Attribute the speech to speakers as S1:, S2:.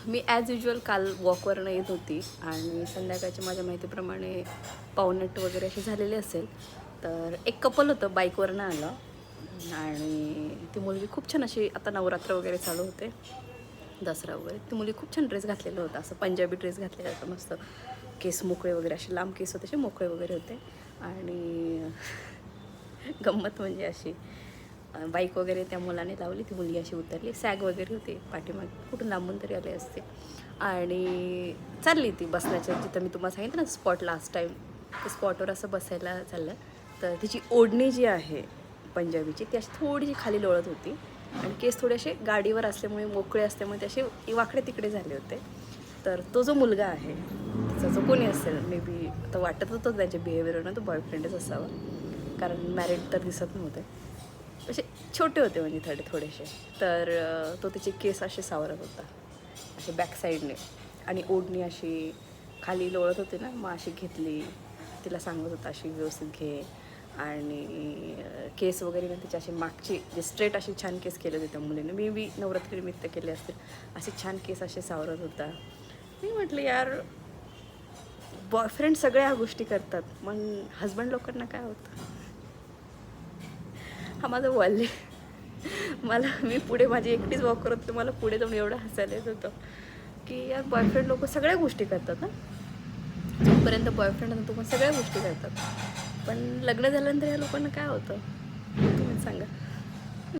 S1: मी as usual काल वॉकवरनं येत होती आणि संध्याकाळच्या माझ्या माहितीप्रमाणे 8:45 वगैरे अशी झालेली असेल. तर एक कपल होतं बाईकवरनं आलं आणि ती मुलगी खूप छान अशी, आता नवरात्र वगैरे चालू होते, दसरा वगैरे, ती मुलगी खूप छान ड्रेस घातलेला होता, असं पंजाबी ड्रेस घातलेला होता, मस्त केस मोकळे वगैरे, असे लांब केस होते, असे मोकळे वगैरे होते. आणि गंमत म्हणजे अशी, बाईक वगैरे त्या मुलाने लावली, ती मुलगी अशी उतरली, सॅग वगैरे होती पाठीमागे, कुठून लांबून तरी आले असते, आणि चालली ती बसण्याच्या, जिथं मी तुम्हाला सांगितलं ना स्पॉट लास्ट टाईम, त्या स्पॉटवर असं बसायला चाललं. तर तिची ओढणी जी आहे पंजाबीची, ती अशी थोडीशी खाली लोळत होती आणि केस थोडे असे गाडीवर असल्यामुळे, मोकळे असल्यामुळे ते असे वाकडे तिकडे झाले होते. तर तो जो मुलगा आहे, तिचा जो कोणी असेल, मे बी आता वाटत होतं त्याच्या बिहेवियरनं तो बॉयफ्रेंडच असावा, कारण मॅरिड तर दिसत नव्हते, असे छोटे होते म्हणजे थोडेसे. तर तो त्याचे केस असे सावरत होता, असे बॅकसाईडने, आणि ओढणी अशी खाली लोळत होते ना, मग अशी घेतली, तिला सांगत होता अशी व्यवस्थित घे, आणि केस वगैरे ना तिचे असे मागचे जे स्ट्रेट असे छान केस केले होते त्या मुलीने, मी बी नवरात्रीनिमित्त केले असतील, असे छान केस असे सावरत होता. मी म्हटलं यार, बॉयफ्रेंड सगळ्या ह्या गोष्टी करतात, मग हजबंड लोकांना काय होतं. हा माझं वॉल मला, मी पुढे माझी एकटीच वॉक करत होते, मला पुढे जाऊन एवढं हसायला येत होतं की यार, बॉयफ्रेंड लोक सगळ्या गोष्टी करतात ना, जोपर्यंत बॉयफ्रेंड असतो पण सगळ्या गोष्टी करतात, पण लग्न झाल्यानंतर या लोकांना काय होतं तुम्ही सांगा.